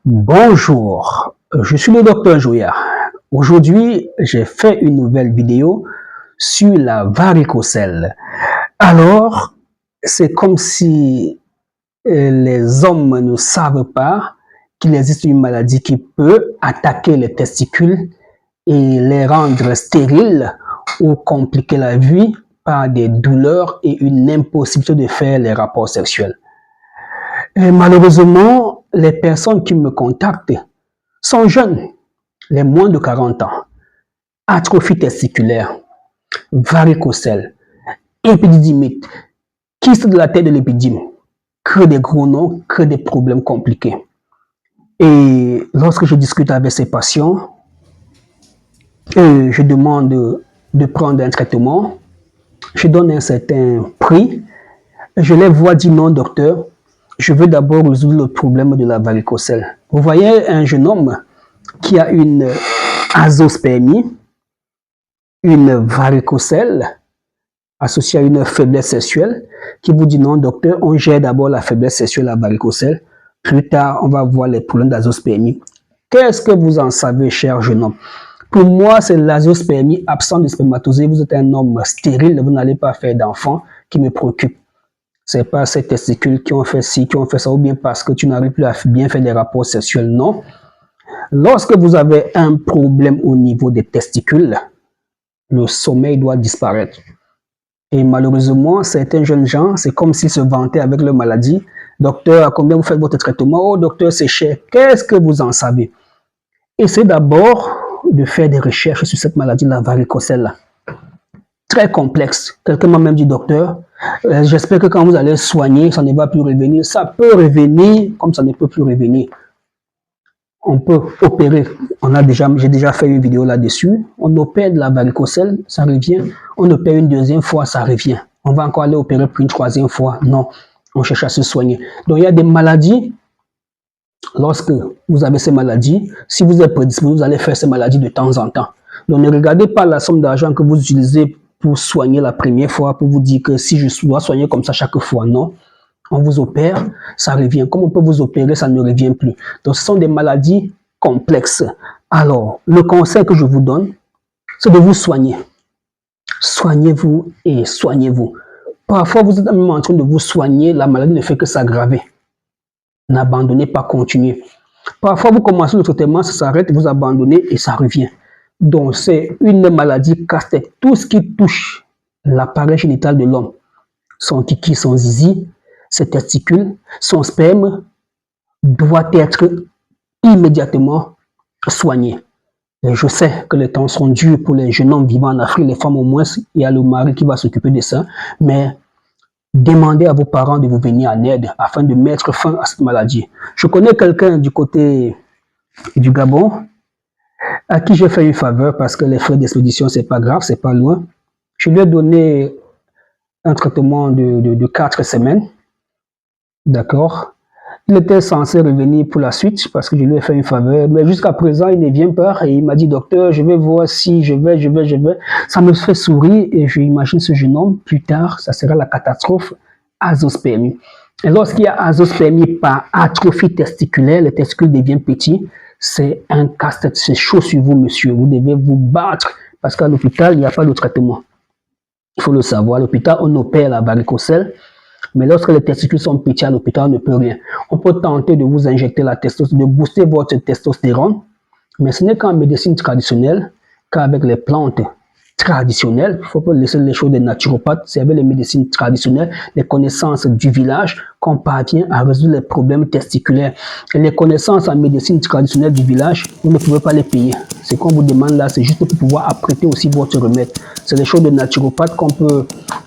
Bonjour, je suis le docteur Joya. Aujourd'hui, j'ai fait une nouvelle vidéo sur la varicocèle. Alors, c'est comme si les hommes ne savent pas qu'il existe une maladie qui peut attaquer les testicules et les rendre stériles ou compliquer la vie par des douleurs et une impossibilité de faire les rapports sexuels. Et malheureusement, les personnes qui me contactent sont jeunes, les moins de 40 ans. Atrophie testiculaire, varicocèle, épididymite, kyste de la tête de l'épidyme, que des gros noms, que des problèmes compliqués. Et lorsque je discute avec ces patients, je demande de prendre un traitement, je donne un certain prix, je les vois dire non docteur, je veux d'abord résoudre le problème de la varicocèle. Vous voyez un jeune homme qui a une azoospermie, une varicocèle associée à une faiblesse sexuelle, qui vous dit non docteur, on gère d'abord la faiblesse sexuelle, la varicocèle, plus tard on va voir les problèmes d'azoospermie. Qu'est-ce que vous en savez, cher jeune homme? Pour moi, c'est l'azoospermie, absent de spermatozoïdes. Vous êtes un homme stérile, vous n'allez pas faire d'enfant, qui me préoccupe. C'est pas ces testicules qui ont fait ci, qui ont fait ça, ou bien parce que tu n'arrives plus à bien faire des rapports sexuels, non. Lorsque vous avez un problème au niveau des testicules, le sommeil doit disparaître. Et malheureusement, certains jeunes gens, c'est comme s'ils se vantaient avec leur maladie. Docteur, à combien vous faites votre traitement? Oh, docteur, c'est cher. Qu'est-ce que vous en savez? Essayez d'abord de faire des recherches sur cette maladie, la varicocèle. Très complexe. Quelqu'un m'a même dit, docteur, j'espère que quand vous allez soigner, ça ne va plus revenir. Ça peut revenir comme ça ne peut plus revenir. On peut opérer. J'ai déjà fait une vidéo là-dessus. On opère de la varicocèle, ça revient. On opère une deuxième fois, ça revient. On va encore aller opérer pour une troisième fois. Non, on cherche à se soigner. Donc, il y a des maladies. Lorsque vous avez ces maladies, si vous êtes prédisposé, vous allez faire ces maladies de temps en temps. Donc, ne regardez pas la somme d'argent que vous utilisez pour soigner la première fois, pour vous dire que si je dois soigner comme ça chaque fois, non. On vous opère, ça revient. Comme on peut vous opérer, ça ne revient plus. Donc, ce sont des maladies complexes. Alors, le conseil que je vous donne, c'est de vous soigner. Soignez-vous et soignez-vous. Parfois, vous êtes même en train de vous soigner, la maladie ne fait que s'aggraver. N'abandonnez pas, continuez. Parfois, vous commencez le traitement, ça s'arrête, vous abandonnez et ça revient. Donc, c'est une maladie casse-tête. Tout ce qui touche l'appareil génital de l'homme, son kiki, son zizi, ses testicules, son sperme, doit être immédiatement soigné. Et je sais que les temps sont durs pour les jeunes hommes vivant en Afrique, les femmes au moins, il y a le mari qui va s'occuper de ça, mais demandez à vos parents de vous venir en aide afin de mettre fin à cette maladie. Je connais quelqu'un du côté du Gabon à qui j'ai fait une faveur parce que les frais d'expédition, c'est pas grave, c'est pas loin. Je lui ai donné un traitement de 4 semaines. D'accord. Il était censé revenir pour la suite parce que je lui ai fait une faveur. Mais jusqu'à présent, il ne vient pas et il m'a dit, docteur, je vais voir si je vais. Ça me fait sourire et je imagine ce jeune homme, plus tard, ça sera la catastrophe, azoospermie. Et lorsqu'il y a azoospermie par atrophie testiculaire, les testicules deviennent petits, c'est un casse-tête, c'est chaud sur vous, monsieur. Vous devez vous battre parce qu'à l'hôpital, il n'y a pas de traitement. Il faut le savoir, à l'hôpital, on opère la varicocèle. Mais lorsque les testicules sont petits à l'hôpital, on ne peut rien. On peut tenter de vous injecter la testostérone, de booster votre testostérone, mais ce n'est qu'en médecine traditionnelle, qu'avec les plantes traditionnelles, il ne faut pas laisser les choses des naturopathes, c'est avec les médecines traditionnelles, les connaissances du village qu'on parvient à résoudre les problèmes testiculaires. Et les connaissances en médecine traditionnelle du village, vous ne pouvez pas les payer. Ce qu'on vous demande là, c'est juste pour pouvoir apprêter aussi votre remède. C'est les choses de naturopathe qu'on peut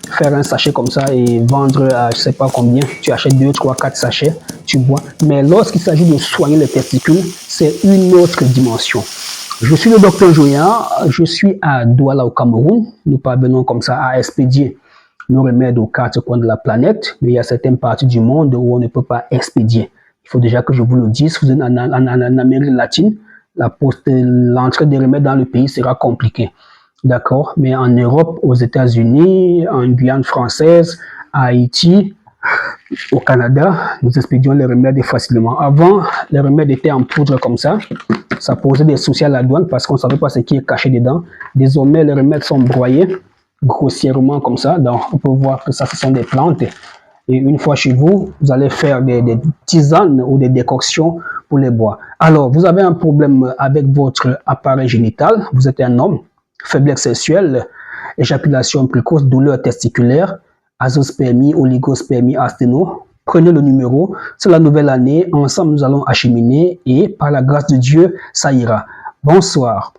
faire un sachet comme ça et vendre à je ne sais pas combien. Tu achètes 2, 3, 4 sachets, tu bois. Mais lorsqu'il s'agit de soigner les testicules, c'est une autre dimension. Je suis le docteur Joya, je suis à Douala au Cameroun. Nous parvenons comme ça à expédier nos remèdes aux 4 coins de la planète, mais il y a certaines parties du monde où on ne peut pas expédier. Il faut déjà que je vous le dise, si vous êtes en Amérique latine, l'entrée des remèdes dans le pays sera compliquée. D'accord? Mais en Europe, aux États-Unis, en Guyane française, à Haïti, Au Canada, nous expédions les remèdes facilement. Avant, les remèdes étaient en poudre comme ça. Ça posait des soucis à la douane parce qu'on ne savait pas ce qui est caché dedans. Désormais, les remèdes sont broyés grossièrement comme ça. Donc, on peut voir que ça, ce sont des plantes. Et une fois chez vous, vous allez faire des tisanes ou des décoctions pour les boire. Alors, vous avez un problème avec votre appareil génital. Vous êtes un homme, faiblesse sexuelle, éjaculation précoce, douleur testiculaire, azoospermie, oligospermie, asténo. Prenez le numéro, c'est la nouvelle année, ensemble nous allons acheminer et par la grâce de Dieu, ça ira. Bonsoir.